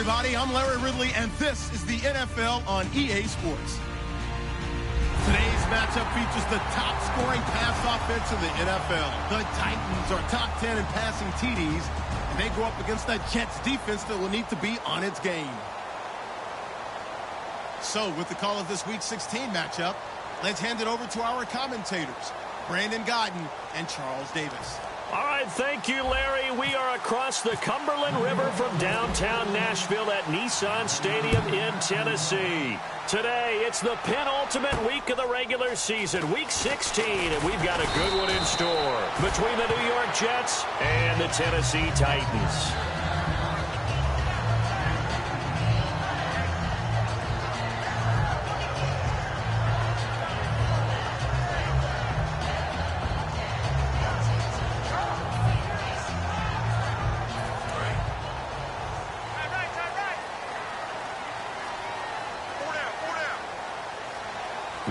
everybody. I'm Larry Ridley, and this is the NFL on EA Sports. Today's matchup features the top-scoring pass offense in the NFL. The Titans are top 10 in passing TDs, and they go up against the Jets defense that will need to be on its game. So, with the call of this Week 16 matchup, let's hand it over to our commentators, Brandon Godden and Charles Davis. All right, thank you, Larry. We are across the Cumberland River from downtown Nashville at Nissan Stadium in Tennessee. Today, it's the penultimate week of the regular season, Week 16, and we've got a good one in store between the New York Jets and the Tennessee Titans.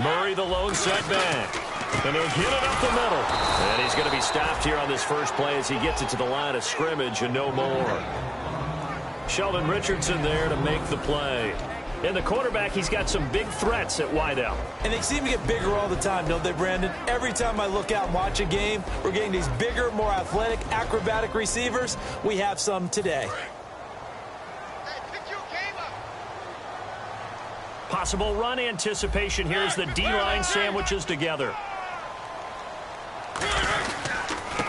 Murray, the lone setback. And he'll get it up the middle. And he's going to be stopped here on this first play as he gets it to the line of scrimmage and no more. Sheldon Richardson there to make the play. And the quarterback, he's got some big threats at wideout. And they seem to get bigger all the time, don't they, Brandon? Every time I look out and watch a game, we're getting these bigger, more athletic, acrobatic receivers. We have some today. Possible run anticipation here as the D-line sandwiches together.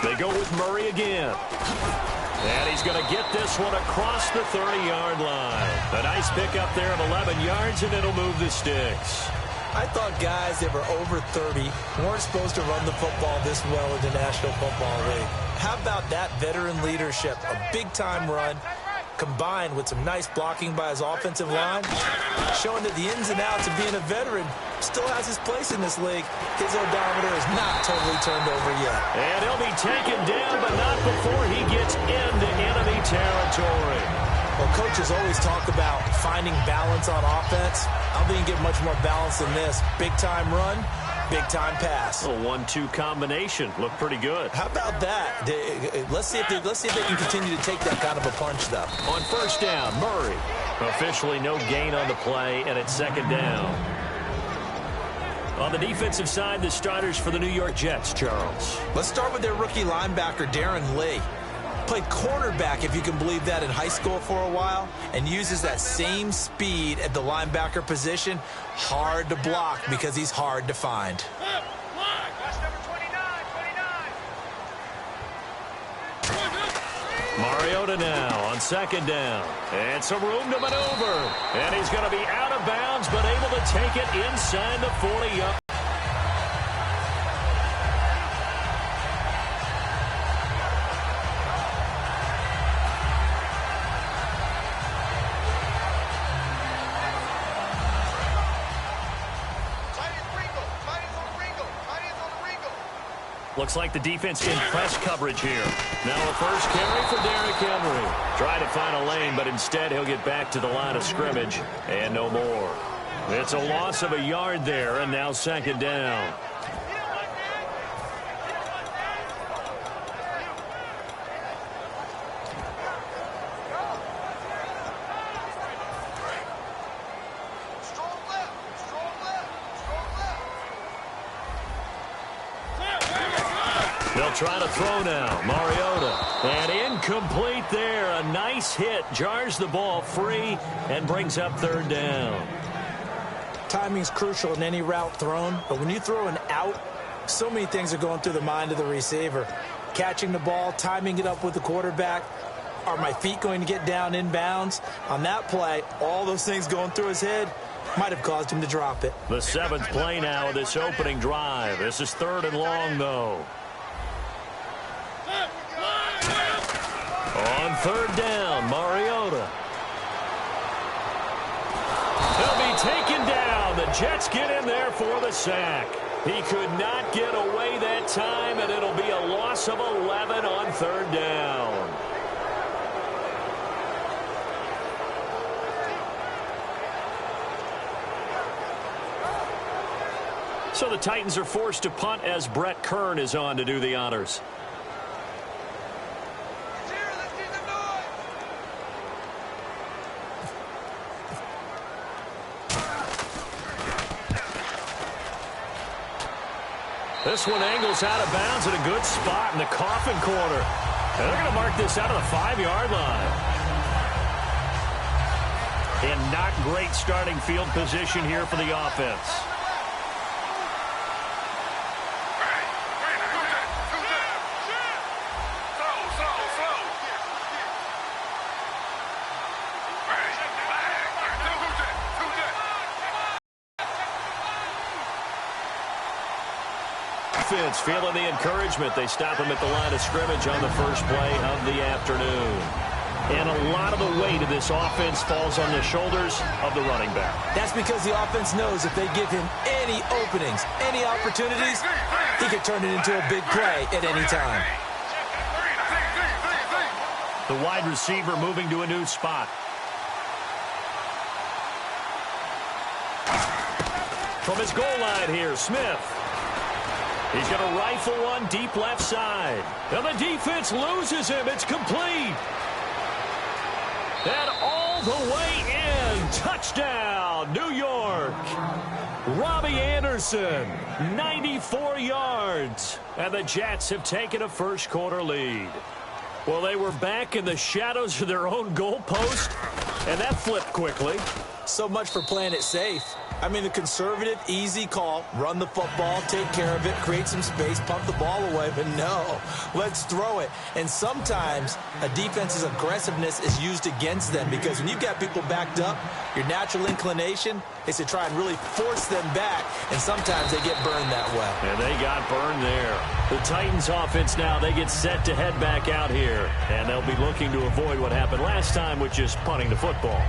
They go with Murray again. And he's going to get this one across the 30-yard line. A nice pickup there of 11 yards, and it'll move the sticks. I thought guys that were over 30 weren't supposed to run the football this well in the National Football League. How about that veteran leadership? A big-time run, combined with some nice blocking by his offensive line, showing that the ins and outs of being a veteran still has his place in this league. His odometer is not totally turned over yet. And he'll be taken down, but not before he gets into enemy territory. Well, coaches always talk about finding balance on offense. I don't think you get much more balance than this. Big-time run, big-time pass. A 1-2 combination. Looked pretty good. How about that? Let's see if they can continue to take that kind of a punch, though. On first down, Murray. Officially no gain on the play, and it's second down. On the defensive side, the starters for the New York Jets, Charles. Let's start with their rookie linebacker, Darren Lee. Played cornerback, if you can believe that, in high school for a while, and uses that same speed at the linebacker position. Hard to block because he's hard to find. Mariota now on second down. And some room to maneuver. And he's going to be out of bounds, but able to take it inside the 40-yard. Looks like the defense in press coverage here. Now a first carry for Derrick Henry. Try to find a lane, but instead he'll get back to the line of scrimmage and no more. It's a loss of a yard there, and now second down. They'll try to throw now. Mariota. And incomplete there. A nice hit. Jars the ball free and brings up third down. Timing's crucial in any route thrown, but when you throw an out, so many things are going through the mind of the receiver. Catching the ball, timing it up with the quarterback. Are my feet going to get down in bounds? On that play, all those things going through his head might have caused him to drop it. The seventh play now of this opening drive. This is third and long, though. On third down, Mariota. He'll be taken down. The Jets get in there for the sack. He could not get away that time, and it'll be a loss of 11 on third down. So the Titans are forced to punt as Brett Kern is on to do the honors. This one angles out of bounds at a good spot in the coffin corner. And they're going to mark this out of the 5-yard line. And not great starting field position here for the offense. Offense feeling the encouragement. They stop him at the line of scrimmage on the first play of the afternoon. And a lot of the weight of this offense falls on the shoulders of the running back. That's because the offense knows if they give him any openings, any opportunities, he can turn it into a big play at any time. The wide receiver moving to a new spot. From his goal line here, Smith. He's going to rifle one deep left side. And the defense loses him. It's complete. And all the way in. Touchdown, New York. Robbie Anderson, 94 yards. And the Jets have taken a first-quarter lead. Well, they were back in the shadows of their own goalpost, and that flipped quickly. So much for playing it safe. I mean, the conservative, easy call, run the football, take care of it, create some space, pump the ball away, but no, let's throw it. And sometimes a defense's aggressiveness is used against them because when you've got people backed up, your natural inclination is to try and really force them back, and sometimes they get burned that way. And they got burned there. The Titans offense now, they get set to head back out here, and they'll be looking to avoid what happened last time, which is punting the football.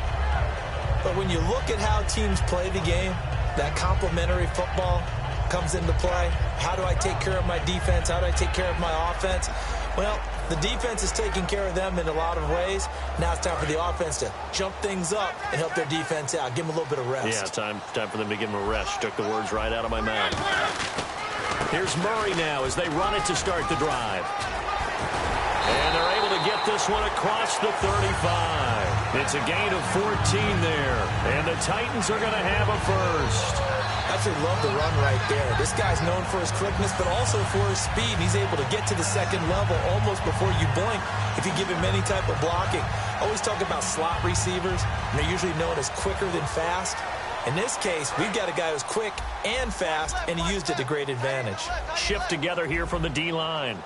But when you look at how teams play the game, that complementary football comes into play. How do I take care of my defense? How do I take care of my offense? Well, the defense is taking care of them in a lot of ways. Now it's time for the offense to jump things up and help their defense out. Give them a little bit of rest. Yeah, time for them to give them a rest. Took the words right out of my mouth. Here's Murray now as they run it to start the drive. And they're able to get this one across the 35. It's a gain of 14 there. And the Titans are going to have a first. Absolutely love the run right there. This guy's known for his quickness, but also for his speed. He's able to get to the second level almost before you blink if you give him any type of blocking. I always talk about slot receivers, and they're usually known as quicker than fast. In this case, we've got a guy who's quick and fast, and he used it to great advantage. Shift together here from the D-line.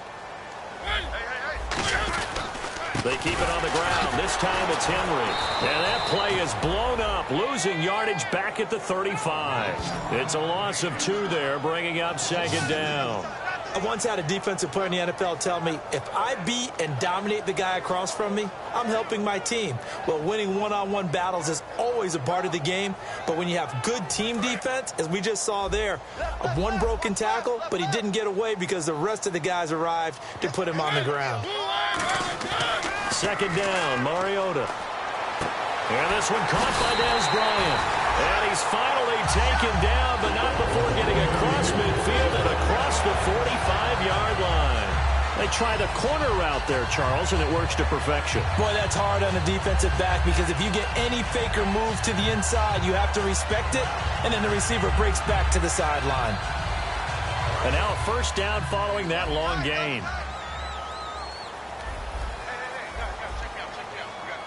They keep it on the ground. This time it's Henry. And that play is blown up, losing yardage back at the 35. It's a loss of 2 there, bringing up second down. I once had a defensive player in the NFL tell me, if I beat and dominate the guy across from me, I'm helping my team. Well, winning one-on-one battles is always a part of the game, but when you have good team defense, as we just saw there, one broken tackle, but he didn't get away because the rest of the guys arrived to put him on the ground. Second down, Mariota. And this one caught by Dez Bryant. And he's finally taken down, but not before getting across midfield and across the 45-yard line. They try the corner route there, Charles, and it works to perfection. Boy, that's hard on a defensive back because if you get any fake or move to the inside, you have to respect it, and then the receiver breaks back to the sideline. And now a first down following that long gain.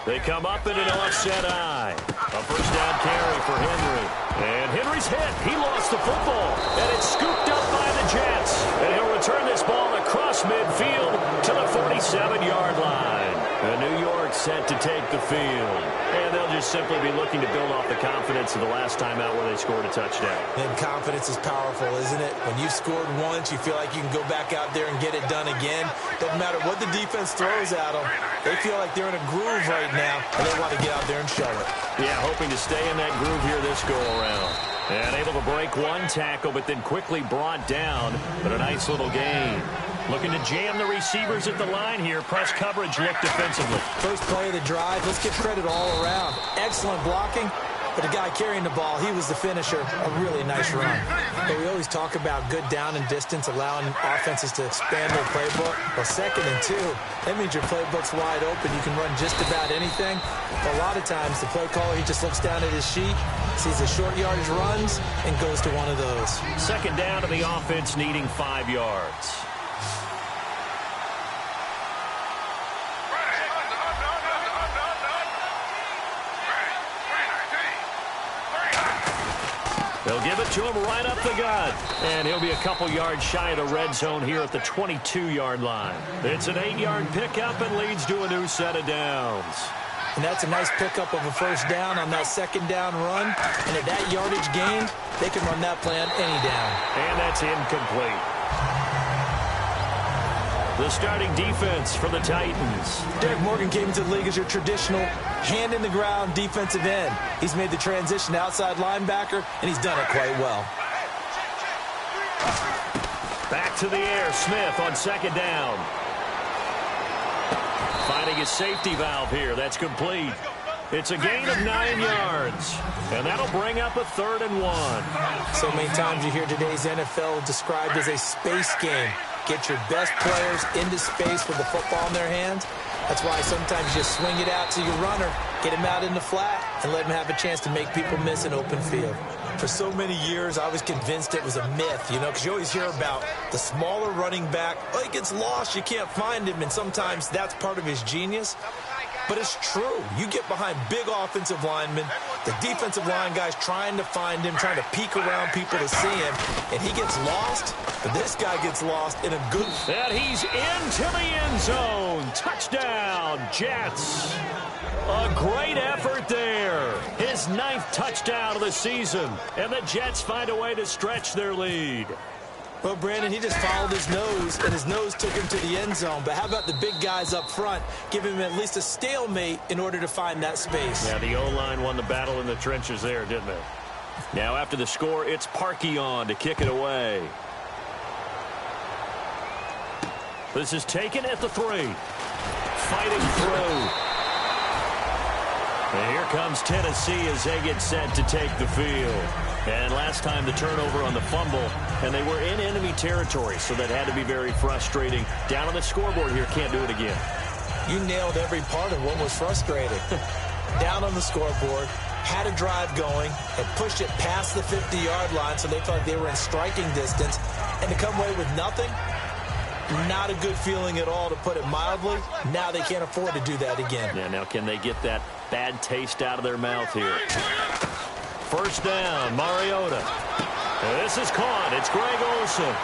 They come up in an offset eye. A first down carry for Henry. And Henry's hit. He lost the football. And it's scooped up by the Jets. And he'll return this ball across midfield to the 47-yard line. And New York set to take the field. And they'll just simply be looking to build off the confidence of the last time out where they scored a touchdown. And confidence is powerful, isn't it? When you've scored once, you feel like you can go back out there and get it done again. Doesn't matter what the defense throws at them. They feel like they're in a groove right now, and they want to get out there and show it. Yeah, hoping to stay in that groove here this go-around. And able to break one tackle, but then quickly brought down. But a nice little gain. Looking to jam the receivers at the line here. Press coverage look defensively. First play of the drive. Let's give credit all around. Excellent blocking. But the guy carrying the ball, he was the finisher. A really nice run. But we always talk about good down and distance, allowing offenses to expand their playbook. Well, 2nd and 2, that means your playbook's wide open. You can run just about anything. But a lot of times, the play caller, he just looks down at his sheet, sees the short yardage runs, and goes to one of those. Second down to the offense needing 5 yards. They'll give it to him right up the gut. And he'll be a couple yards shy of the red zone here at the 22-yard line. It's an 8-yard pickup and leads to a new set of downs. And that's a nice pickup of a first down on that second down run. And at that yardage gained, they can run that play on any down. And that's incomplete. The starting defense for the Titans. Derek Morgan came into the league as your traditional hand-in-the-ground defensive end. He's made the transition to outside linebacker, and he's done it quite well. Back to the air, Smith on second down. Finding his safety valve here. That's complete. It's a gain of 9 yards. And that'll bring up a 3rd and 1. So many times you hear today's NFL described as a space game. Get your best players into space with the football in their hands. That's why sometimes you swing it out to your runner, get him out in the flat, and let him have a chance to make people miss an open field. For so many years, I was convinced it was a myth, because you always hear about the smaller running back. Oh, he gets lost, you can't find him, and sometimes that's part of his genius. But it's true. You get behind big offensive linemen, the defensive line guys trying to find him, trying to peek around people to see him, and he gets lost, but this guy gets lost in a good... And he's into the end zone. Touchdown, Jets. A great effort there. His 9th touchdown of the season, and the Jets find a way to stretch their lead. Well, Brandon, he just followed his nose, and his nose took him to the end zone. But how about the big guys up front? Give him at least a stalemate in order to find that space. Yeah, the O-line won the battle in the trenches there, didn't it? Now, after the score, it's Parkey on to kick it away. This is taken at the 3. Fighting through. And here comes Tennessee as they get set to take the field. And last time the turnover on the fumble, and they were in enemy territory, so that had to be very frustrating. Down on the scoreboard here, can't do it again. You nailed every part of what was frustrating. Down on the scoreboard, had a drive going, and pushed it past the 50-yard line, so they felt like they were in striking distance. And to come away with nothing, not a good feeling at all, to put it mildly. Now they can't afford to do that again. Yeah, now can they get that bad taste out of their mouth here? First down, Mariota. This is caught. It's Greg Olsen.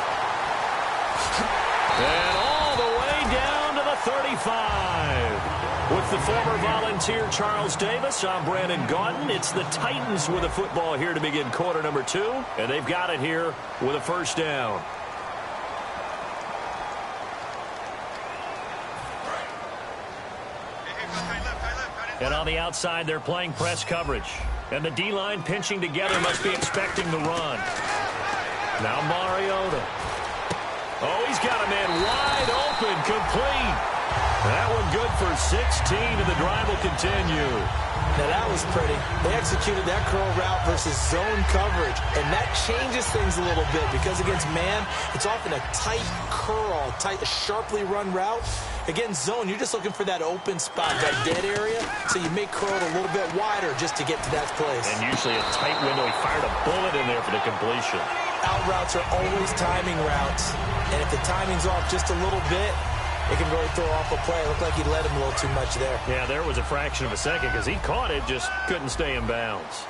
And all the way down to the 35. With the former Volunteer Charles Davis, I'm Brandon Gaudin. It's the Titans with the football here to begin quarter number 2. And they've got it here with a first down. And on the outside, they're playing press coverage. And the D-line pinching together must be expecting the run. Now Mariota. Oh, he's got a man wide open, complete. That one good for 16, and the drive will continue. Now that was pretty. They executed that curl route versus zone coverage, and that changes things a little bit because against man, it's often a tight curl, tight, sharply run route. Against zone, you're just looking for that open spot, that dead area, so you may curl it a little bit wider just to get to that place. And usually a tight window. He fired a bullet in there for the completion. Out routes are always timing routes, and if the timing's off just a little bit, it can really throw off a play. It looked like he led him a little too much there. Yeah, there was a fraction of a second because he caught it, just couldn't stay in bounds.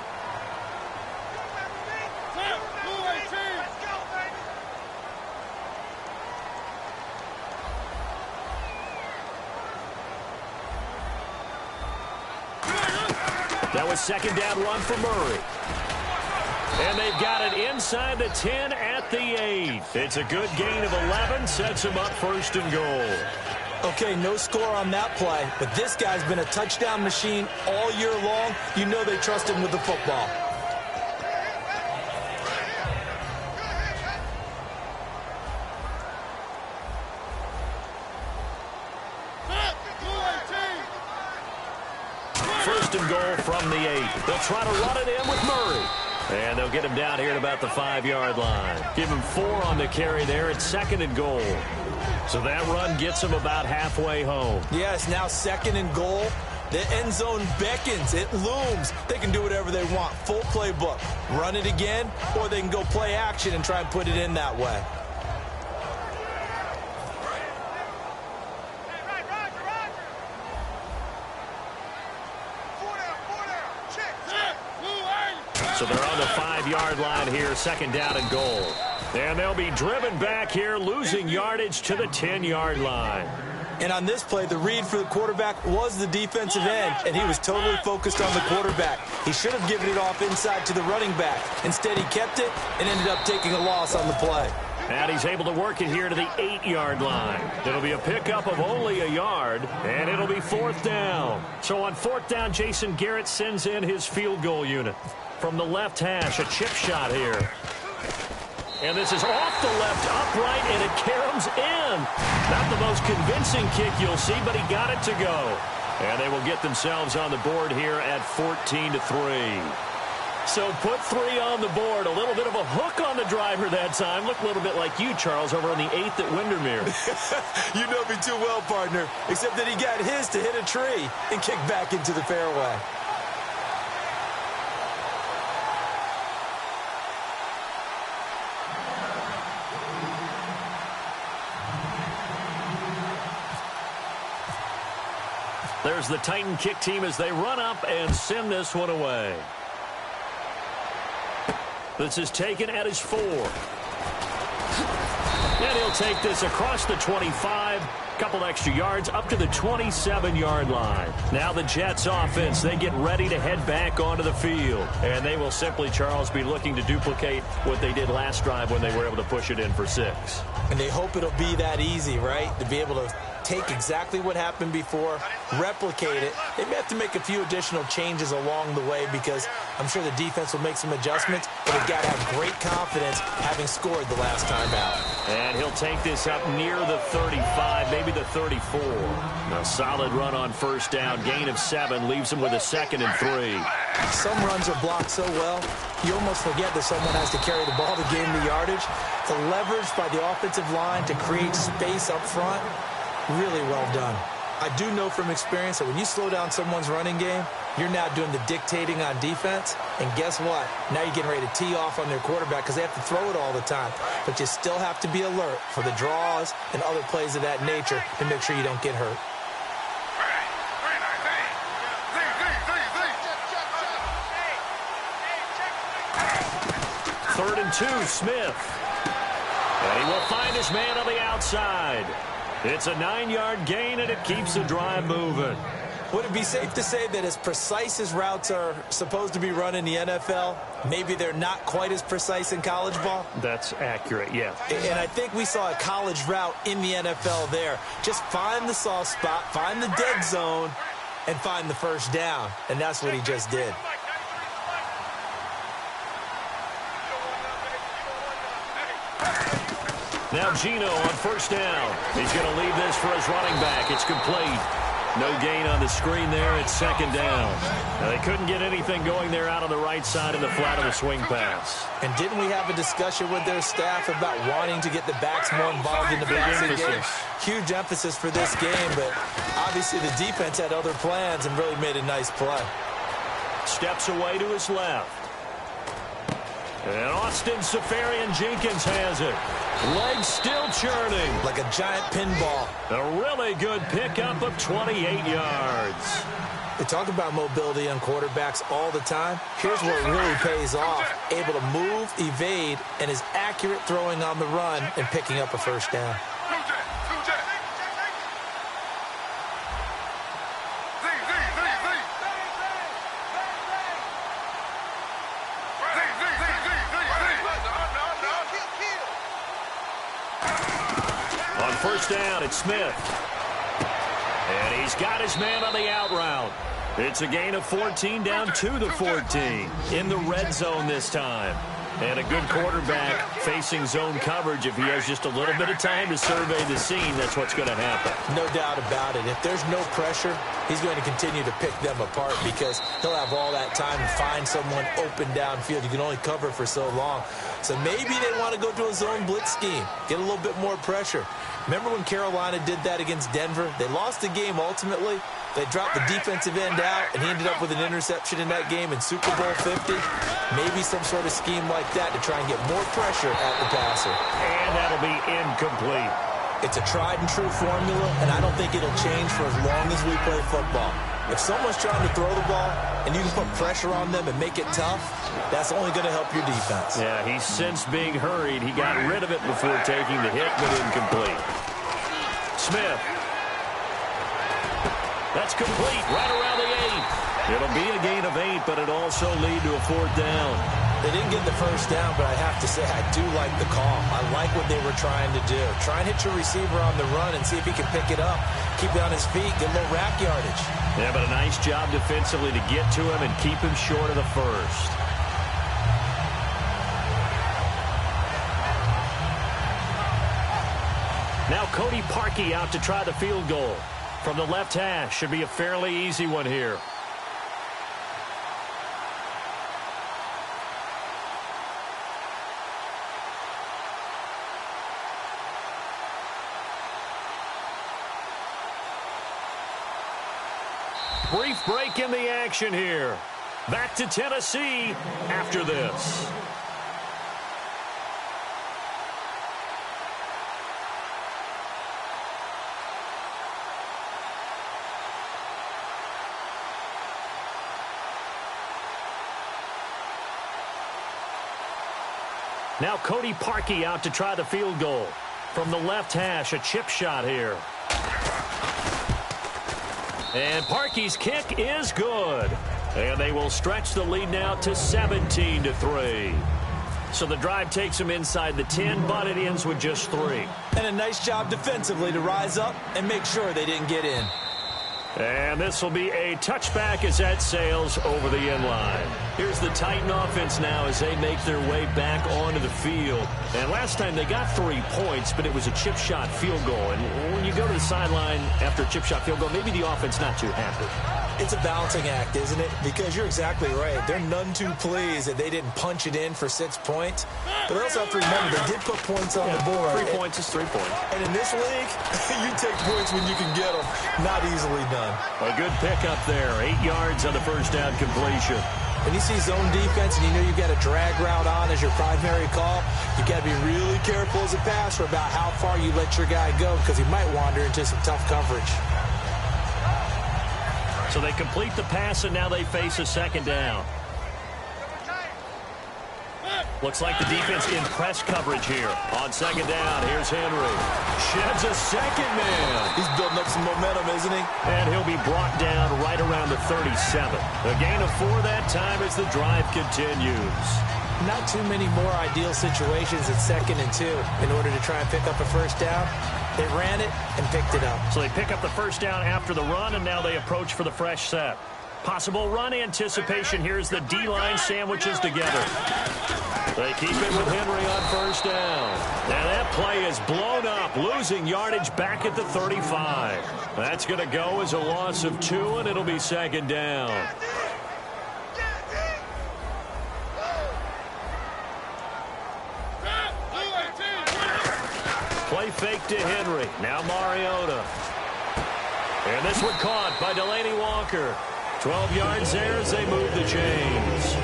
That was second down run for Murray. And they've got it inside the 10 at the 8. It's a good gain of 11, sets them up first and goal. Okay, no score on that play, but this guy's been a touchdown machine all year long. You know they trust him with the football. First and goal from the 8. They'll try to run it in with Murray. And they'll get him down here at about the 5-yard line. Give him 4 on the carry there. It's second and goal. So that run gets him about halfway home. Yeah, it's now second and goal. The end zone beckons. It looms. They can do whatever they want. Full playbook. Run it again, or they can go play action and try and put it in that way. So they're on the 5-yard line here, second down and goal. And they'll be driven back here, losing yardage to the 10-yard line. And on this play, the read for the quarterback was the defensive end, and he was totally focused on the quarterback. He should have given it off inside to the running back. Instead, he kept it and ended up taking a loss on the play. And he's able to work it here to the 8-yard line. It'll be a pickup of only a yard, and it'll be fourth down. So on fourth down, Jason Garrett sends in his field goal unit. From the left hash, a chip shot here. And this is off the left upright, and it caroms in. Not the most convincing kick you'll see, but he got it to go. And they will get themselves on the board here at 14-3. So put 3 on the board. A little bit of a hook on the driver that time. Looked a little bit like you, Charles, over on the 8th at Windermere. You know me too well, partner, except that he got his to hit a tree and kick back into the fairway. There's the Titan kick team as they run up and send this one away. This is taken at his 4. And he'll take this across the 25. Couple extra yards up to the 27-yard line. Now the Jets offense, they get ready to head back onto the field. And they will simply, Charles, be looking to duplicate what they did last drive when they were able to push it in for 6. And they hope it'll be that easy, right? To be able to take exactly what happened before, replicate it. They may have to make a few additional changes along the way because I'm sure the defense will make some adjustments, but they've got to have great confidence having scored the last time out. And he'll take this up near the 35, maybe the 34. A solid run on first down, gain of 7, leaves him with a 2nd and 3. Some runs are blocked so well, you almost forget that someone has to carry the ball to gain the yardage. The leverage by the offensive line to create space up front, really well done. I do know from experience that when you slow down someone's running game, you're now doing the dictating on defense. And guess what? Now you're getting ready to tee off on their quarterback because they have to throw it all the time. But you still have to be alert for the draws and other plays of that nature to make sure you don't get hurt. Third and 2, Smith. And he will find his man on the outside. It's a 9-yard gain, and it keeps the drive moving. Would it be safe to say that as precise as routes are supposed to be run in the NFL, maybe they're not quite as precise in college ball? That's accurate, yeah. And I think we saw a college route in the NFL there. Just find the soft spot, find the dead zone, and find the first down. And that's what he just did. Now Gino on first down. He's going to leave this for his running back. It's complete. No gain on the screen there. It's second down. Now, they couldn't get anything going there out on the right side in the flat of the swing pass. And didn't we have a discussion with their staff about wanting to get the backs more involved in the passing game? Huge emphasis for this game, but obviously the defense had other plans and really made a nice play. Steps away to his left. And Austin Safarian-Jenkins has it. Legs still churning. Like a giant pinball. A really good pickup of 28 yards. They talk about mobility on quarterbacks all the time. Here's where it really pays off. Able to move, evade, and is accurate throwing on the run and picking up a first down. First down, it's Smith. And he's got his man on the out route. It's a gain of 14 down to the 14. In the red zone this time. And a good quarterback facing zone coverage. If he has just a little bit of time to survey the scene, that's what's going to happen. No doubt about it. If there's no pressure, he's going to continue to pick them apart because he'll have all that time to find someone open downfield. You can only cover for so long. So maybe they want to go to a zone blitz scheme, get a little bit more pressure. Remember when Carolina did that against Denver? They lost the game ultimately, They dropped the defensive end out, and he ended up with an interception in that game in Super Bowl 50. Maybe some sort of scheme like that to try and get more pressure at the passer. And that'll be incomplete. It's a tried-and-true formula, and I don't think it'll change for as long as we play football. If someone's trying to throw the ball and you can put pressure on them and make it tough, that's only going to help your defense. Yeah, he's since being hurried. He got rid of it before taking the hit, but incomplete. Smith. That's complete right around the 8. It'll be a gain of 8, but it also lead to a 4th down. They didn't get the first down, but I have to say I do like the call. I like what they were trying to do. Try and hit your receiver on the run and see if he can pick it up. Keep it on his feet, get a little rack yardage. Yeah, but a nice job defensively to get to him and keep him short of the first. Now Cody Parkey out to try the field goal. From the left hash, should be a fairly easy one here. Brief break in the action here. Back to Tennessee after this. Now Cody Parkey out to try the field goal. From the left hash, a chip shot here. And Parkey's kick is good. And they will stretch the lead now to 17-3. So the drive takes them inside the 10, but it ends with just 3. And a nice job defensively to rise up and make sure they didn't get in. And this will be a touchback as that sails over the end line. Here's the Titan offense now as they make their way back onto the field. And last time they got 3 points, but it was a chip shot field goal. And when you go to the sideline after a chip shot field goal, maybe the offense not too happy. It's a balancing act, isn't it? Because you're exactly right. They're none too pleased that they didn't punch it in for 6 points. But they also have to remember they did put points on the board. 3 points is 3 points. And in this league, you take points when you can get them. Not easily done. A good pickup there. 8 yards on the first down completion. When you see zone defense and you know you've got a drag route on as your primary call, you've got to be really careful as a passer about how far you let your guy go because he might wander into some tough coverage. So they complete the pass, and now they face a 2nd down. Looks like the defense in press coverage here. On 2nd down, here's Henry. Sheds a 2nd man. He's building up some momentum, isn't he? And he'll be brought down right around the 37. A gain of 4 that time as the drive continues. Not too many more ideal situations at 2nd and 2 in order to try and pick up a first down. They ran it and picked it up. So they pick up the first down after the run, and now they approach for the fresh set. Possible run anticipation. Here's the D-line sandwiches together. They keep it with Henry on first down. Now that play is blown up, losing yardage back at the 35. That's going to go as a loss of 2, and it'll be 2nd down. Play fake to Henry. Now Mariota. And this one caught by Delaney Walker. 12 yards there as they move the chains.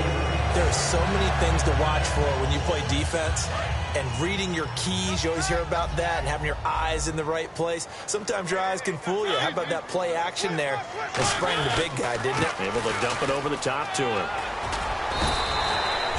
There are so many things to watch for when you play defense. And reading your keys, you always hear about that, and having your eyes in the right place. Sometimes your eyes can fool you. How about that play action there? It sprang the big guy, didn't it? Able to dump it over the top to him.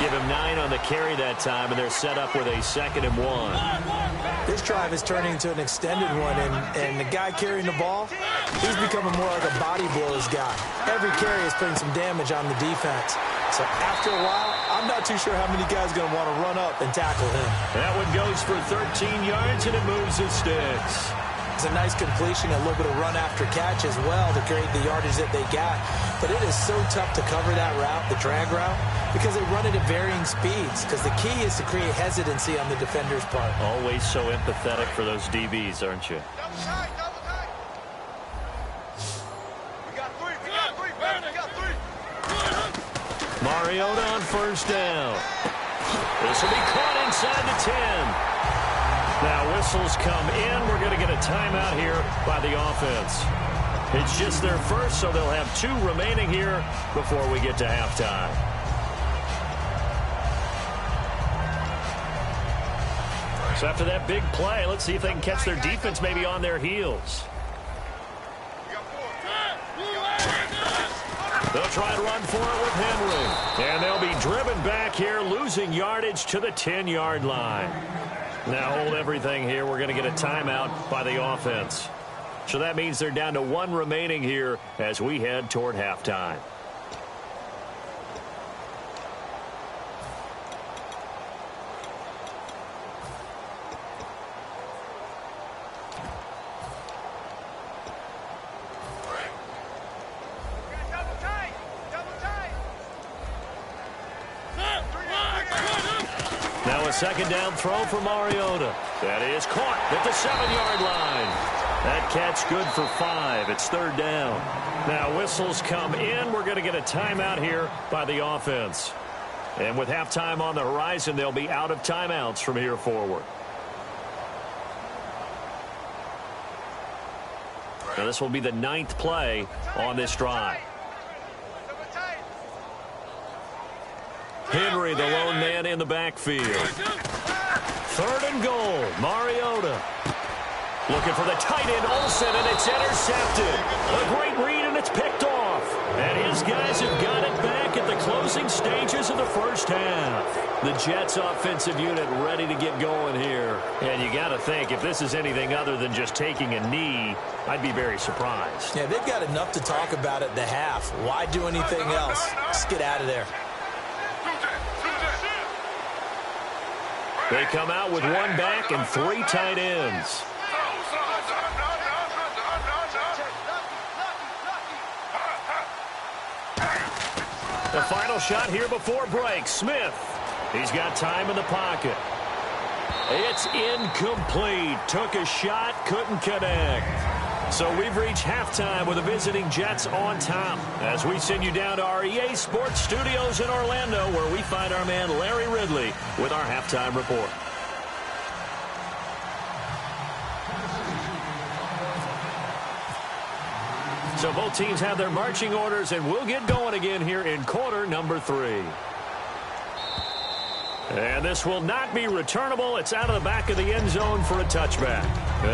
Give him 9 on the carry that time, and they're set up with a 2nd and 1. This drive is turning into an extended one, and the guy carrying the ball, he's becoming more like a body blows guy. Every carry is putting some damage on the defense. So after a while, I'm not too sure how many guys are going to want to run up and tackle him. That one goes for 13 yards, and it moves the sticks. It's a nice completion, a little bit of run after catch as well to create the yardage that they got. But it is so tough to cover that route, the drag route, because they run it at varying speeds. Because the key is to create hesitancy on the defender's part. Always so empathetic for those DBs, aren't you? Mariota on first down. This will be caught inside the 10. Now whistles come in. We're going to get a timeout here by the offense. It's just their first, so they'll have 2 remaining here before we get to halftime. So after that big play, let's see if they can catch their defense maybe on their heels. They'll try and run for it with Henry. And they'll be driven back here, losing yardage to the 10-yard line. Now hold everything here. We're going to get a timeout by the offense. So that means they're down to 1 remaining here as we head toward halftime. Now a second down throw for Mariota. That is caught at the 7-yard line. That catch good for 5. It's 3rd down. Now whistles come in. We're going to get a timeout here by the offense. And with halftime on the horizon, they'll be out of timeouts from here forward. Now this will be the 9th play on this drive. Henry, the lone man in the backfield. 3rd and goal. Mariota looking for the tight end, Olsen, and it's intercepted. A great read, and it's picked off. And his guys have got it back at the closing stages of the first half. The Jets offensive unit ready to get going here. And you got to think, if this is anything other than just taking a knee, I'd be very surprised. Yeah, they've got enough to talk about at the half. Why do anything else? Just get out of there. They come out with 1 back and 3 tight ends. The final shot here before break. Smith. He's got time in the pocket. It's incomplete. Took a shot, couldn't connect. So we've reached halftime with the visiting Jets on top as we send you down to our EA Sports Studios in Orlando, where we find our man Larry Ridley with our halftime report. So both teams have their marching orders, and we'll get going again here in quarter number 3. And this will not be returnable. It's out of the back of the end zone for a touchback.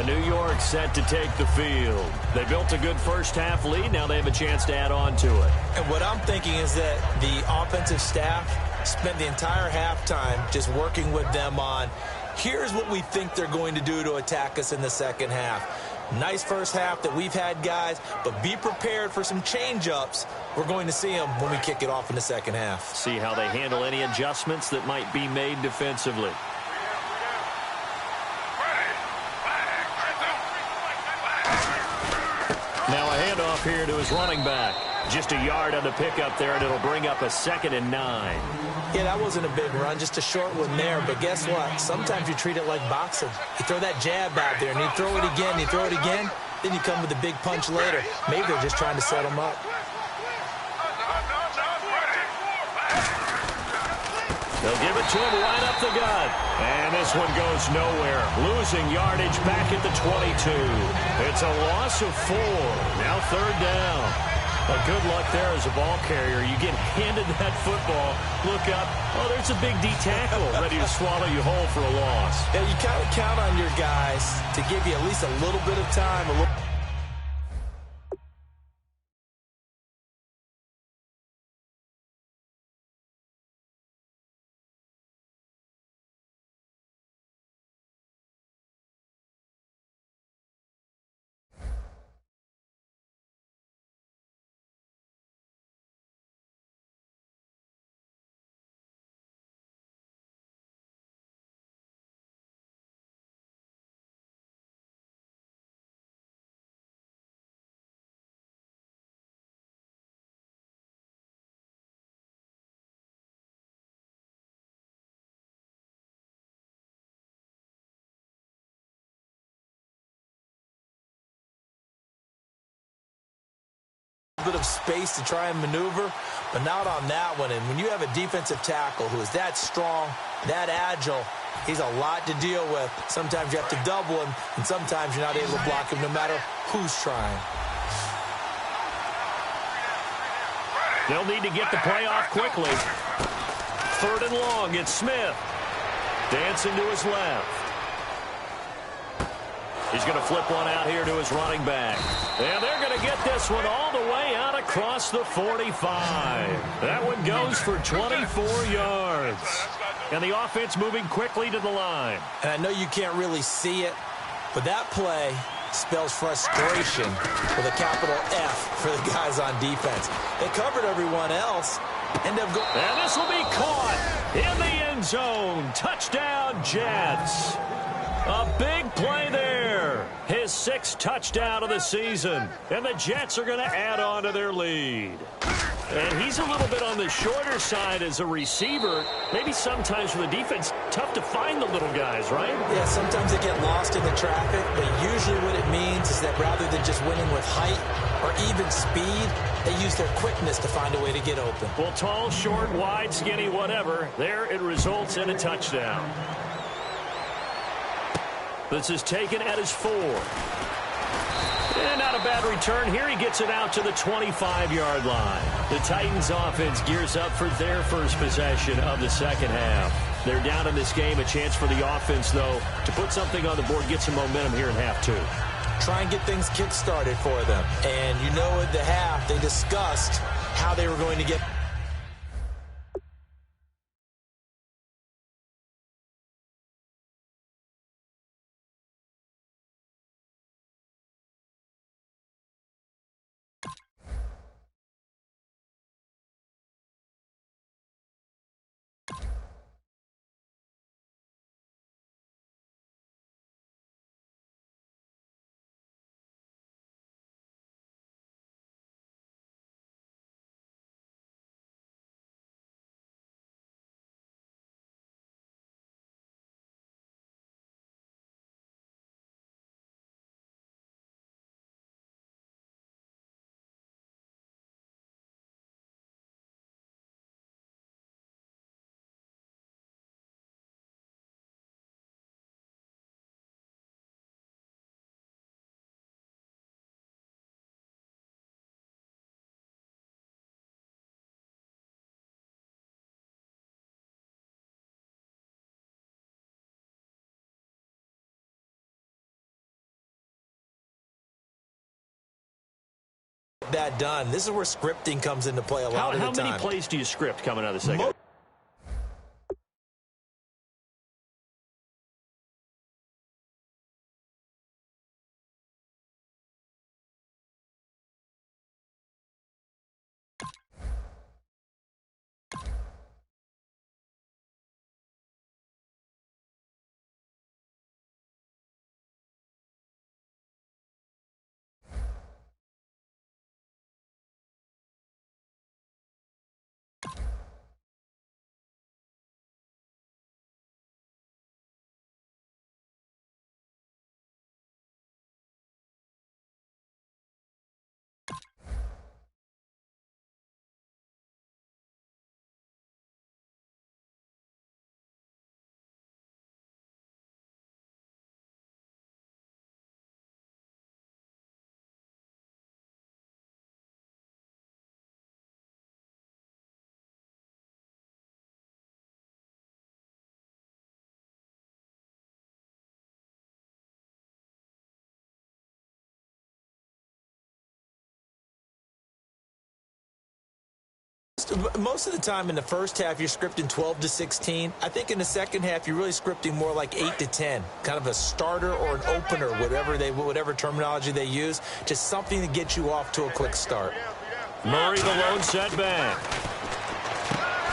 New York set to take the field. They built a good first half lead. Now they have a chance to add on to it. And what I'm thinking is that the offensive staff spent the entire halftime just working with them on, here's what we think they're going to do to attack us in the second half. Nice first half that we've had, guys, but be prepared for some change-ups. We're going to see them when we kick it off in the second half. See how they handle any adjustments that might be made defensively. Now a handoff here to his running back. Just a yard on the pickup there, and it'll bring up a 2nd and 9. Yeah, that wasn't a big run, just a short one there. But guess what? Sometimes you treat it like boxing. You throw that jab out there, and you throw it again, you throw it again, then you come with a big punch later. Maybe they're just trying to set them up. They'll give it to him right up the gut. And this one goes nowhere. Losing yardage back at the 22. It's a loss of 4. Now 3rd down. But good luck there as a ball carrier. You get handed that football, look up, oh, there's a big D tackle ready to swallow you whole for a loss. Yeah, you kind of count on your guys to give you at least a little bit of time, a little. Bit of space to try and maneuver, but not on that one. And when you have a defensive tackle who is that strong, that agile, he's a lot to deal with. Sometimes you have to double him, and sometimes you're not able to block him no matter who's trying. They'll need to get the play off quickly. 3rd and long. It's Smith. Dancing to his left. He's going to flip one out here to his running back. And they're going to get this one all the way out across the 45. That one goes for 24 yards. And the offense moving quickly to the line. And I know you can't really see it, but that play spells frustration with a capital F for the guys on defense. They covered everyone else. And this will be caught in the end zone. Touchdown, Jets. A big play there. His 6th touchdown of the season. And the Jets are going to add on to their lead. And he's a little bit on the shorter side as a receiver. Maybe sometimes for the defense, tough to find the little guys, right? Yeah, sometimes they get lost in the traffic, but usually what it means is that rather than just winning with height or even speed, they use their quickness to find a way to get open. Well, tall, short, wide, skinny, whatever, there it results in a touchdown. This is taken at his 4. And not a bad return here. He gets it out to the 25-yard line. The Titans offense gears up for their first possession of the second half. They're down in this game. A chance for the offense, though, to put something on the board, get some momentum here in half 2. Try and get things kick-started for them. And you know at the half, they discussed how they were going to get... that done. This is where scripting comes into play a lot of the time. How many plays do you script coming out of the second? Most of the time in the first half, you're scripting 12 to 16. I think in the second half, you're really scripting more like 8 to 10, kind of a starter or an opener, whatever terminology they use, just something to get you off to a quick start. Murray, the lone setback.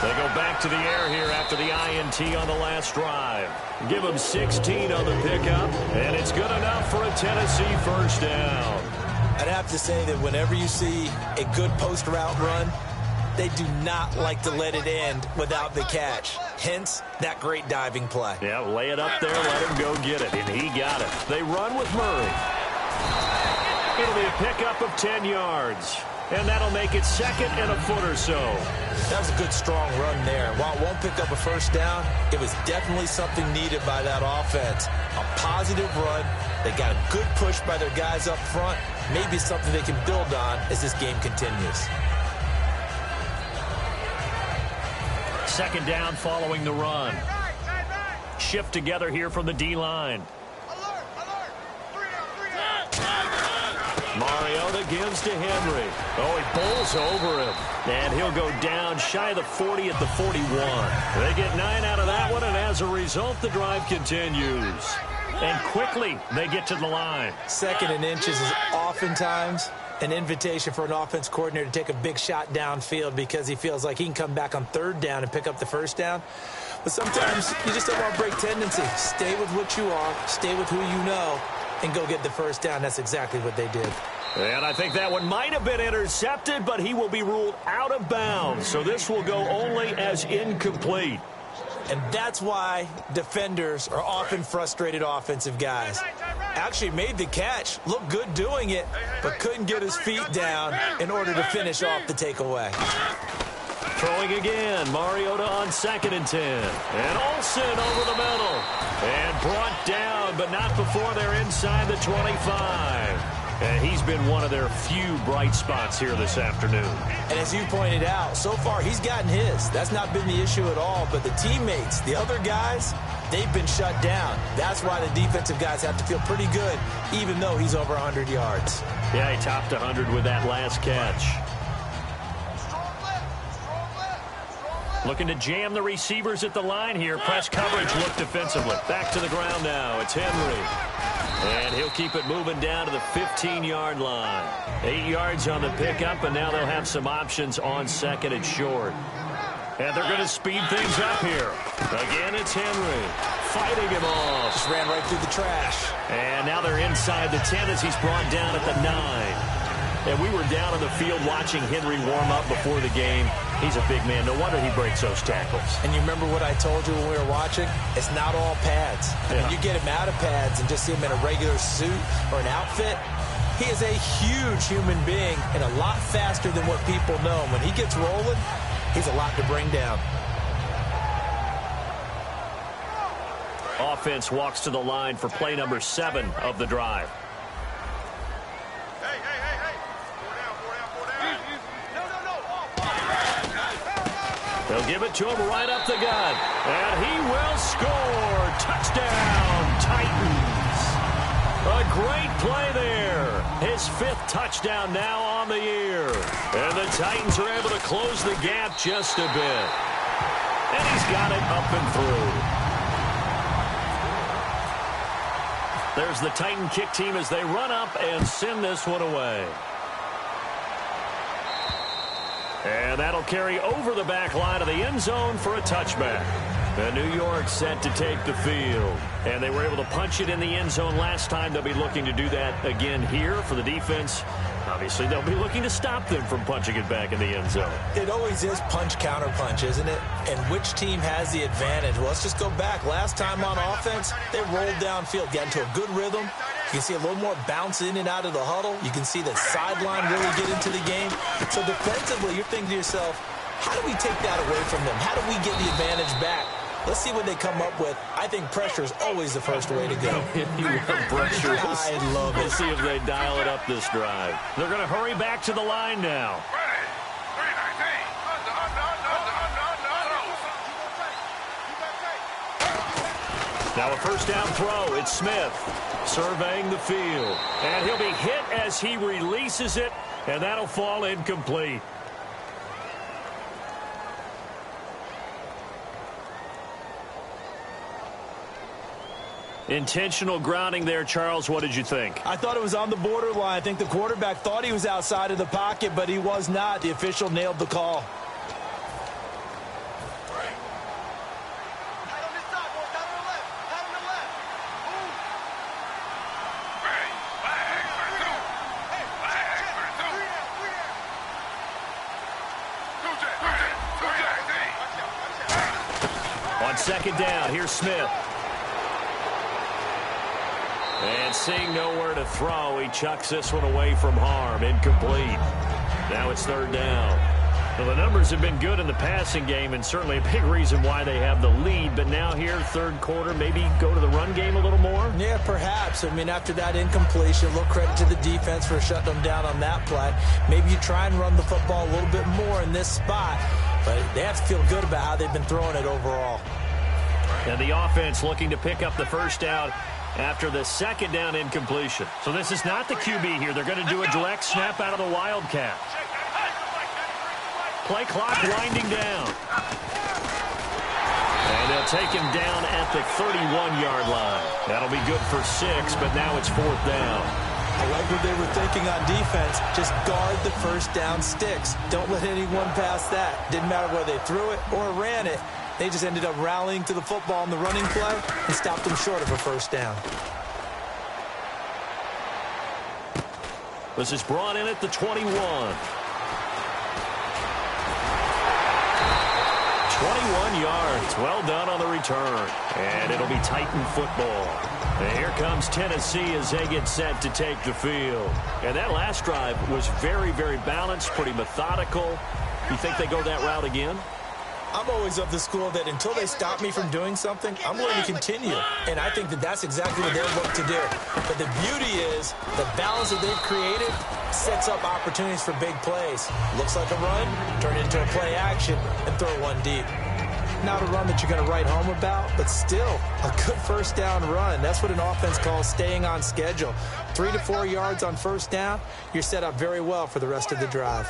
They go back to the air here after the INT on the last drive. Give them 16 on the pickup, and it's good enough for a Tennessee first down. I'd have to say that whenever you see a good post route run, they do not like to let it end without the catch. Hence, that great diving play. Yeah, lay it up there, let him go get it, and he got it. They run with Murray. It'll be a pickup of 10 yards, and that'll make it second and a foot or so. That was a good, strong run there. While it won't pick up a first down, it was definitely something needed by that offense. A positive run. They got a good push by their guys up front. Maybe something they can build on as this game continues. second down following the run. Shift together here from the D-line. Mariota gives to Henry. Oh, he bowls over him. And he'll go down shy of the 40 at the 41. They get 9 out of that one, and as a result, the drive continues. And quickly, they get to the line. Second and inches is oftentimes an invitation for an offense coordinator to take a big shot downfield because he feels like he can come back on third down and pick up the first down. But sometimes you just don't want to break tendency. Stay with what you are, stay with who you know, and go get the first down. That's exactly what they did. And I think that one might have been intercepted, but he will be ruled out of bounds. So this will go only as incomplete. And that's why defenders are often frustrated offensive guys. Actually made the catch, looked good doing it, but couldn't get his feet down in order to finish off the takeaway. Throwing again, Mariota on 2nd and 10. And Olsen over the middle. And brought down, but not before they're inside the 25. And he's been one of their few bright spots here this afternoon. And as you pointed out, so far he's gotten his. That's not been the issue at all. But the teammates, the other guys, they've been shut down. That's why the defensive guys have to feel pretty good, even though he's over 100 yards. Yeah, he topped 100 with that last catch. Looking to jam the receivers at the line here. Press coverage look defensively. Back to the ground now. It's Henry. And he'll keep it moving down to the 15-yard line. 8 yards on the pickup, and now they'll have some options on 2nd and short. And they're going to speed things up here. Again, it's Henry fighting him off. Just ran right through the trash. And now they're inside the 10 as he's brought down at the 9. And we were down on the field watching Henry warm up before the game. He's a big man. No wonder he breaks those tackles. And you remember what I told you when we were watching? It's not all pads. Yeah. When you get him out of pads and just see him in a regular suit or an outfit, he is a huge human being and a lot faster than what people know. When he gets rolling, he's a lot to bring down. Offense walks to the line for play number 7 of the drive. They'll give it to him right up the gut. And he will score. Touchdown, Titans. A great play there. His 5th touchdown now on the year. And the Titans are able to close the gap just a bit. And he's got it up and through. There's the Titan kick team as they run up and send this one away. And that'll carry over the back line of the end zone for a touchback. And New York set to take the field. And they were able to punch it in the end zone last time. They'll be looking to do that again here for the defense. Obviously, they'll be looking to stop them from punching it back in the end zone. It always is punch-counter-punch, isn't it? And which team has the advantage? Well, let's just go back. Last time on offense, they rolled downfield, got into a good rhythm. You can see a little more bounce in and out of the huddle. You can see the sideline really get into the game. So defensively, you're thinking to yourself, how do we take that away from them? How do we get the advantage back? Let's see what they come up with. I think pressure is always the first way to go. You love pressure. I love it. We'll see if they dial it up this drive. They're going to hurry back to the line now. Now a first down throw. It's Smith surveying the field. And he'll be hit as he releases it, and that'll fall incomplete. Intentional grounding there, Charles. What did you think? I thought it was on the borderline. I think the quarterback thought he was outside of the pocket, but he was not. The official nailed the call. On second down, here's Smith. And seeing nowhere to throw, he chucks this one away from harm. Incomplete. Now it's third down. Well, the numbers have been good in the passing game, and certainly a big reason why they have the lead. But now here, third quarter, maybe go to the run game a little more? Yeah, perhaps. I mean, after that incompletion, a little credit to the defense for shutting them down on that play. Maybe you try and run the football a little bit more in this spot. but they have to feel good about how they've been throwing it overall. And the offense looking to pick up the first down after the second down incompletion. So this is not the QB here. They're going to do a direct snap out of the Wildcat. Play clock winding down. And they'll take him down at the 31-yard line. That'll be good for 6, but now it's 4th down. I like what they were thinking on defense. Just guard the first down sticks. Don't let anyone pass that. Didn't matter whether they threw it or ran it. They just ended up rallying to the football in the running play and stopped them short of a first down. This is brought in at the 21. 21 yards. Well done on the return. And it'll be Titan football. And here comes Tennessee as they get set to take the field. And that last drive was very, very balanced, pretty methodical. You think they go that route again? I'm always of the school that until they stop me from doing something, I'm going to continue. And I think that that's exactly what they'll look to do. But the beauty is the balance that they've created sets up opportunities for big plays. Looks like a run, turn it into a play action, and throw one deep. Not a run that you're going to write home about, but still a good first down run. That's what an offense calls staying on schedule. 3 to 4 yards on first down, you're set up very well for the rest of the drive.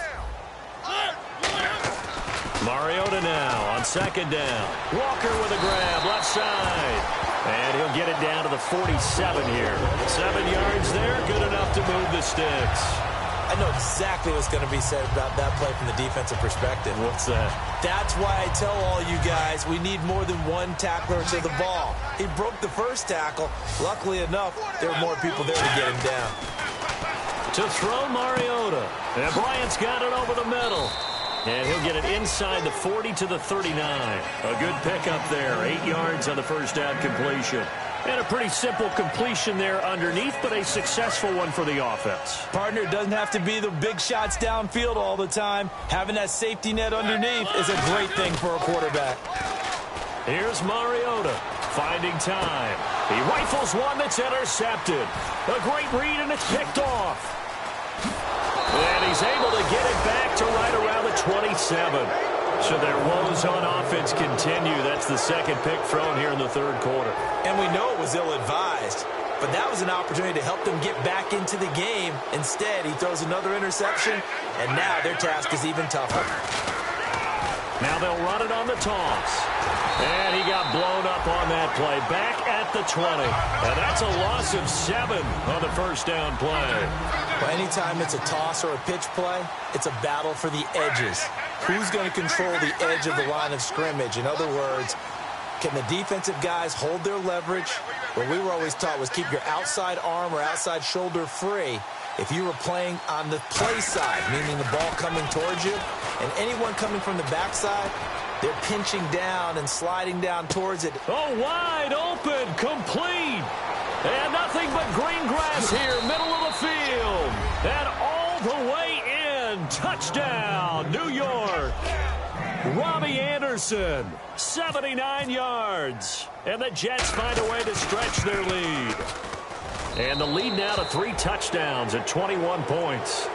Mariota now on second down. Walker with a grab, left side. And he'll get it down to the 47 here. 7 yards there, good enough to move the sticks. I know exactly what's going to be said about that play from the defensive perspective. What's that? That's why I tell all you guys we need more than one tackler to the ball. He broke the first tackle. Luckily enough, there were more people there to get him down. To throw Mariota. And Bryant's got it over the middle. And he'll get it inside the 40 to the 39. A good pickup there. 8 yards on the first down completion. And a pretty simple completion there underneath, but a successful one for the offense. Partner, it doesn't have to be the big shots downfield all the time. Having that safety net underneath is a great thing for a quarterback. Here's Mariota finding time. He rifles one that's intercepted. A great read, and it's picked off. And he's able to get it back to right around the 27. So their woes on offense continue. That's the second pick thrown here in the third quarter. And we know it was ill-advised, but that was an opportunity to help them get back into the game. Instead, he throws another interception, and now their task is even tougher. Now they'll run it on the toss. And he got blown up on that play. Back at the 20. And that's a loss of 7 on the first down play. Well, anytime it's a toss or a pitch play, it's a battle for the edges. Who's going to control the edge of the line of scrimmage? In other words, can the defensive guys hold their leverage? What we were always taught was keep your outside arm or outside shoulder free. If you were playing on the play side, meaning the ball coming towards you, and anyone coming from the backside, they're pinching down and sliding down towards it. Oh, wide open, complete. And nothing but green grass here, middle of the field. And all the way in. Touchdown, New York. Robbie Anderson, 79 yards. And the Jets find a way to stretch their lead. And the lead now to 3 touchdowns at 21 points.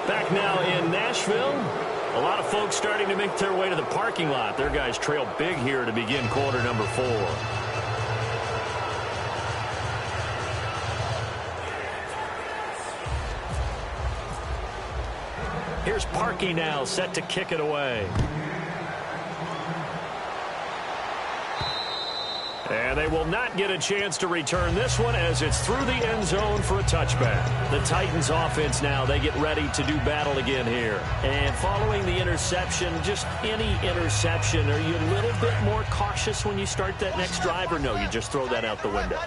Back now in Nashville. A lot of folks starting to make their way to the parking lot. Their guys trail big here to begin quarter number 4. Here's Parkey now, set to kick it away. And they will not get a chance to return this one as it's through the end zone for a touchback. The Titans offense now, they get ready to do battle again here. And following the interception, just any interception, are you a little bit more cautious when you start that next drive, or no, you just throw that out the window?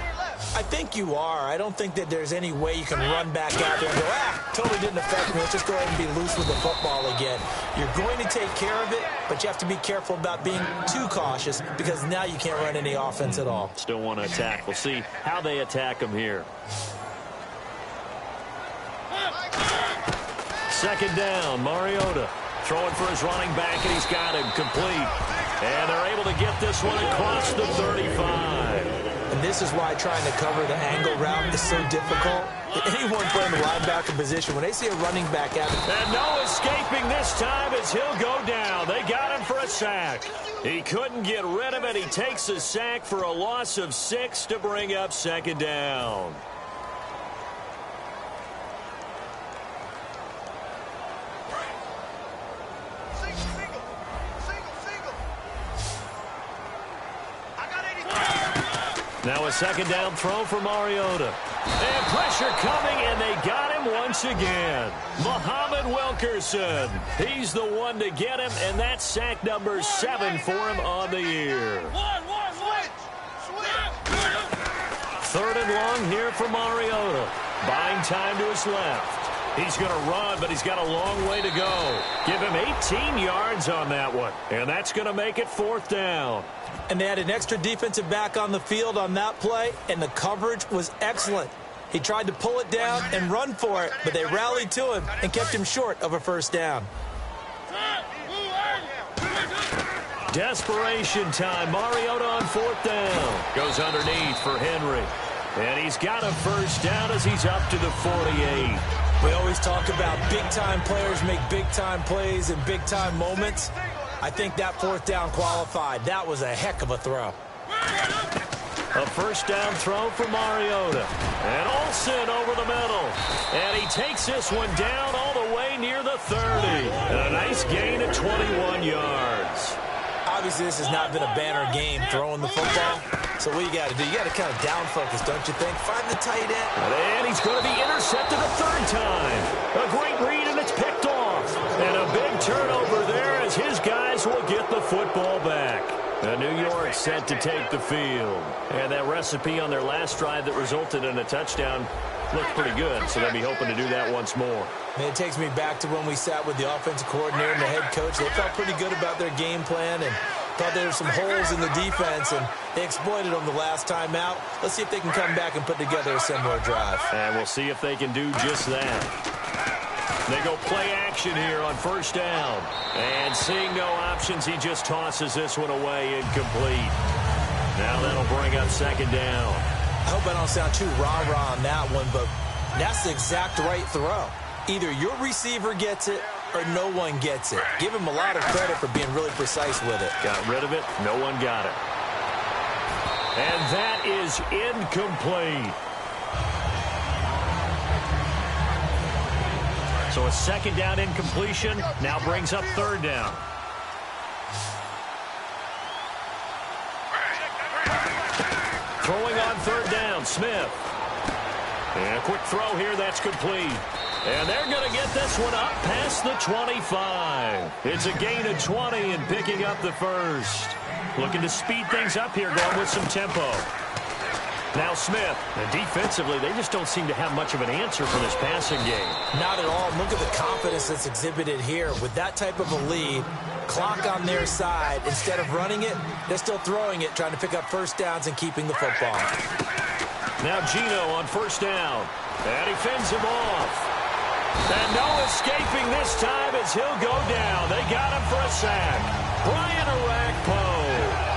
I think you are. I don't think that there's any way you can run back out there and go, totally didn't affect me. Let's just go ahead and be loose with the football again. You're going to take care of it, but you have to be careful about being too cautious because now you can't run any offense at all. Still want to attack. We'll see how they attack them here. Second down, Mariota throwing for his running back, and he's got him complete. And they're able to get this one across the 35. And This is why trying to cover the angle route is so difficult. Anyone playing the linebacker position, when they see a running back out. And no escaping this time as he'll go down. They got him for a sack. He couldn't get rid of it. He takes a sack for a loss of 6 to bring up second down. Now a second down throw for Mariota. And pressure coming, and they got him once again. Muhammad Wilkerson. He's the one to get him, and that's sack number 7 for him on the year. Third and long here for Mariota. Buying time to his left. He's going to run, but he's got a long way to go. Give him 18 yards on that one, and that's going to make it 4th down. And they had an extra defensive back on the field on that play, and the coverage was excellent. He tried to pull it down and run for it, but they rallied to him and kept him short of a first down. Desperation time. Mariota on 4th down. Goes underneath for Henry. And he's got a first down as he's up to the 48. We always talk about big-time players make big-time plays in big-time moments. I think that 4th down qualified. That was a heck of a throw. A first down throw for Mariota. And Olsen over the middle. And he takes this one down all the way near the 30. And a nice gain of 21 yards. Obviously, this has not been a banner game throwing the football. So what you got to do, you got to kind of down focus, don't you think? Find the tight end. And he's going to be intercepted a 3rd time. A great read, and it's picked off. And a big turnover there as his guys will get the football back. New York set to take the field. And that recipe on their last drive that resulted in a touchdown looked pretty good, so they'll be hoping to do that once more. And it takes me back to when we sat with the offensive coordinator and the head coach. They felt pretty good about their game plan and thought there were some holes in the defense, and they exploited them the last time out. Let's see if they can come back and put together a similar drive. And we'll see if they can do just that. They go play action here on first down. And seeing no options, he just tosses this one away incomplete. Now that'll bring up second down. I hope I don't sound too rah-rah on that one, but that's the exact right throw. Either your receiver gets it or no one gets it. Give him a lot of credit for being really precise with it. Got rid of it. No one got it. And that is incomplete. So a second down incompletion now brings up 3rd down. Throwing on 3rd down, Smith. And a quick throw here, that's complete. And they're going to get this one up past the 25. It's a gain of 20 and picking up the first. Looking to speed things up here, going with some tempo. Now Smith. And defensively, they just don't seem to have much of an answer for this passing game. Not at all. Look at the confidence that's exhibited here. With that type of a lead, clock on their side, instead of running it, they're still throwing it, trying to pick up first downs and keeping the football. Now Gino on first down. And he fends him off. And no escaping this time as he'll go down. They got him for a sack. Brian Orakpo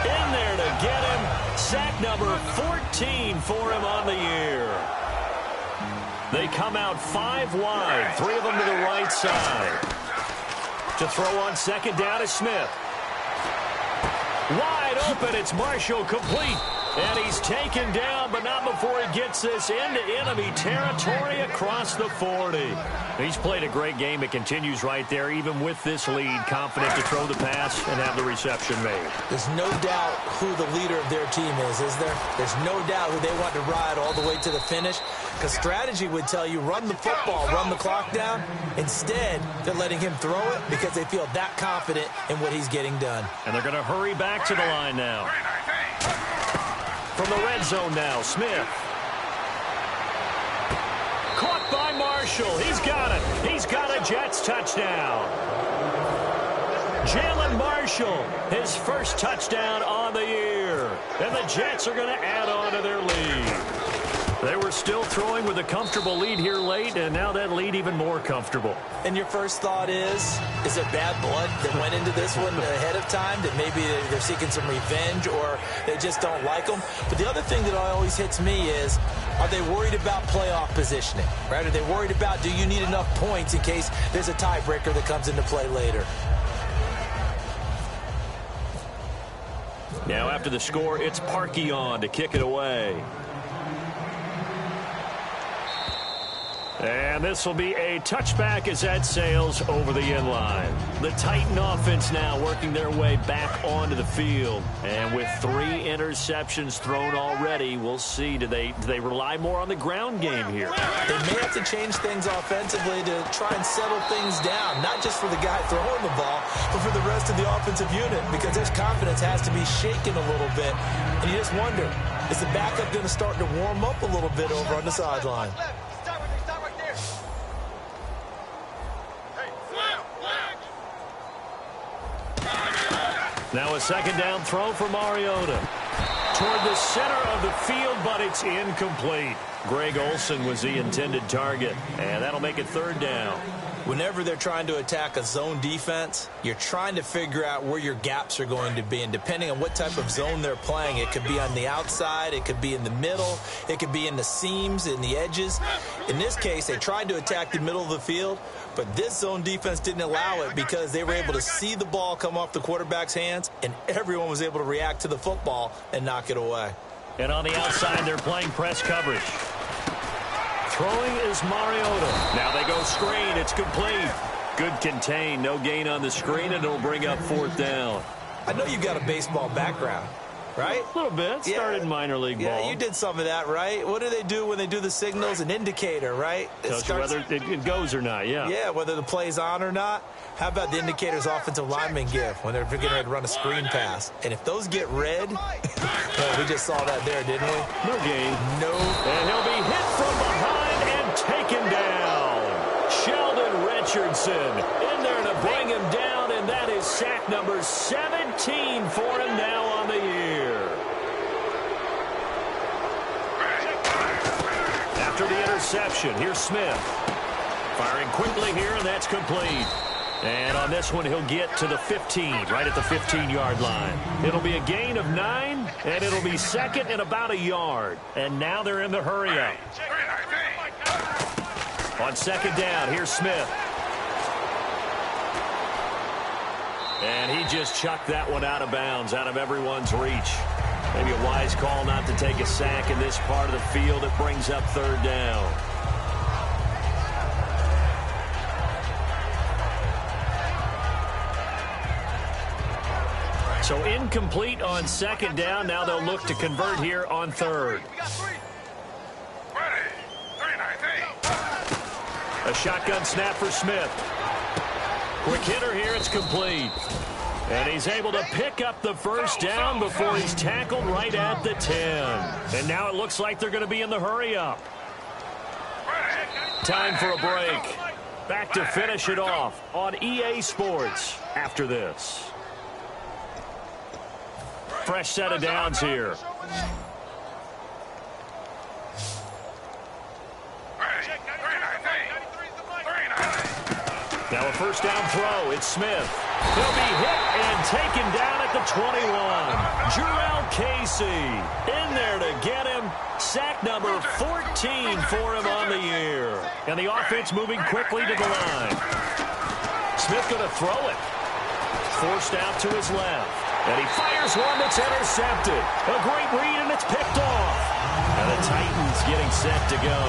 in there to get him. Sack number 14 for him on the year. They come out 5 wide, 3 of them to the right side. To throw on second down is Smith. Wide open, it's Marshall, complete. And he's taken down, but not before he gets this into enemy territory across the 40. He's played a great game. It continues right there, even with this lead, confident to throw the pass and have the reception made. There's no doubt who the leader of their team is there? There's no doubt who they want to ride all the way to the finish, because strategy would tell you run the football, run the clock down. Instead, they're letting him throw it because they feel that confident in what he's getting done. And they're going to hurry back to the line now. From the red zone now, Smith. Caught by Marshall. He's got it. He's got a Jets touchdown. Jalen Marshall, his first touchdown on the year. And the Jets are going to add on to their lead. They were still throwing with a comfortable lead here late, and now that lead even more comfortable. And your first thought is there bad blood that went into this one ahead of time, that maybe they're seeking some revenge or they just don't like them? But the other thing that always hits me is, are they worried about playoff positioning, right? Are they worried about, do you need enough points in case there's a tiebreaker that comes into play later? Now after the score, it's Parkey on to kick it away. And this will be a touchback as that sails over the end line. The Titan offense now working their way back onto the field. And with 3 interceptions thrown already, we'll see, do they rely more on the ground game here? They may have to change things offensively to try and settle things down, not just for the guy throwing the ball, but for the rest of the offensive unit, because their confidence has to be shaken a little bit. And you just wonder, is the backup going to start to warm up a little bit over on the sideline? Now a second down throw for Mariota. Toward the center of the field, but it's incomplete. Greg Olsen was the intended target, and that'll make it 3rd down. Whenever they're trying to attack a zone defense, you're trying to figure out where your gaps are going to be. And depending on what type of zone they're playing, it could be on the outside, it could be in the middle, it could be in the seams, in the edges. In this case, they tried to attack the middle of the field, but this zone defense didn't allow it because they were able to see the ball come off the quarterback's hands, and everyone was able to react to the football and knock it away. And on the outside, they're playing press coverage. Throwing is Mariota. Now they go screen. It's complete. Good contain. No gain on the screen, and it'll bring up 4th down. I know you've got a baseball background, right? A little bit. Started in minor league ball. Yeah, you did some of that, right? What do they do when they do the signals? An indicator, right? Tells you whether it goes or not, yeah. Yeah, whether the play's on or not. How about the indicators offensive linemen give when they're getting ready to run a screen pass? And if those get red, well, we just saw that there, didn't we? No gain. No. And he'll be hit from behind and taken down. Sheldon Richardson in there to bring him down, and that is sack number 17 for him now on the year. After the interception, here's Smith. Firing quickly here, and that's complete. And on this one, he'll get to the 15, right at the 15-yard line. It'll be a gain of 9, and it'll be 2nd and about a yard. And now they're in the hurry-up. On 2nd down, here's Smith. And he just chucked that one out of bounds, out of everyone's reach. Maybe a wise call not to take a sack in this part of the field. It brings up 3rd down. So incomplete on 2nd down. Now they'll look to convert here on 3rd. A shotgun snap for Smith. Quick hitter here. It's complete. And he's able to pick up the 1st down before he's tackled right at the 10. And now it looks like they're going to be in the hurry-up. Time for a break. Back to finish it off on EA Sports after this. Fresh set of downs here. Now a 1st down throw. It's Smith. He'll be hit and taken down at the 21. Jurrell Casey in there to get him. Sack number 14 for him on the year. And the offense moving quickly to the line. Smith going to throw it. Forced out to his left. And he fires one that's intercepted. A great read, and it's picked off. And the Titans getting set to go.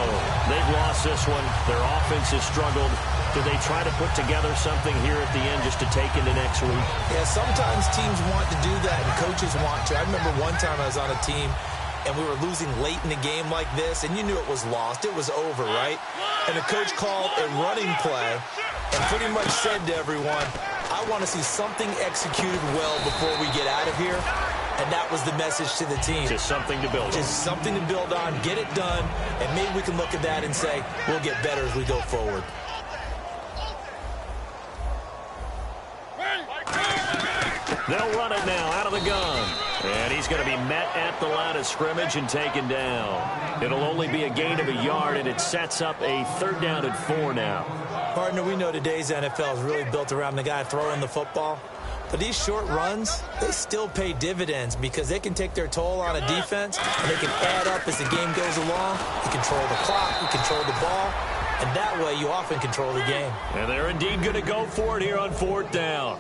They've lost this one. Their offense has struggled. Do they try to put together something here at the end just to take into next week? Yeah, sometimes teams want to do that, and coaches want to. I remember one time I was on a team, and we were losing late in the game like this, and you knew it was lost. It was over, right? And the coach called a running play and pretty much said to everyone, I want to see something executed well before we get out of here. And that was the message to the team. Just something to build on. Just something to build on, get it done, and maybe we can look at that and say, we'll get better as we go forward. They'll run it now out of the gun. And he's going to be met at the line of scrimmage and taken down. It'll only be a gain of a yard, and it sets up a 3rd down and 4 now. Partner, we know today's NFL is really built around the guy throwing the football. But these short runs, they still pay dividends because they can take their toll on a defense, and they can add up as the game goes along. You control the clock, you control the ball, and that way you often control the game. And they're indeed going to go for it here on 4th down.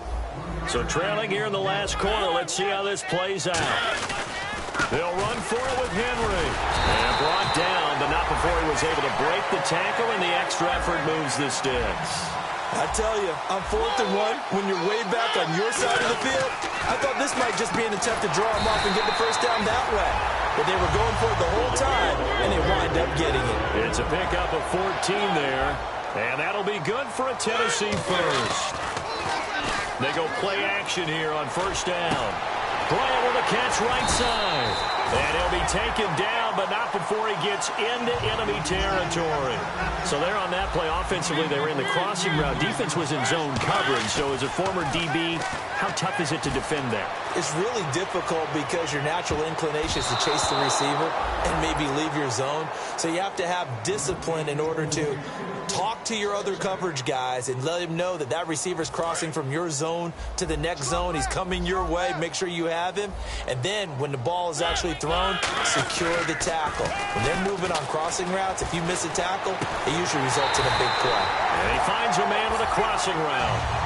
So trailing here in the last quarter, let's see how this plays out. They'll run for it with Henry. And brought down, but not before he was able to break the tackle, and the extra effort moves the sticks. I tell you, on 4th and 1, when you're way back on your side of the field, I thought this might just be an attempt to draw him off and get the 1st down that way. But they were going for it the whole time, and they wind up getting it. It's a pickup of 14 there, and that'll be good for a Tennessee first. They go play action here on 1st down. Bryant with a catch right side. And he'll be taken down, but not before he gets into enemy territory. So there on that play, offensively, they were in the crossing route. Defense was in zone coverage. So as a former DB, how tough is it to defend that? It's really difficult because your natural inclination is to chase the receiver and maybe leave your zone. So you have to have discipline in order to talk to your other coverage guys and let him know that that receiver's crossing from your zone to the next zone. He's coming your way. Make sure you have him. And then when the ball is actually thrown, secure the tackle. When they're moving on crossing routes, if you miss a tackle, it usually results in a big play. And he finds a man with a crossing route.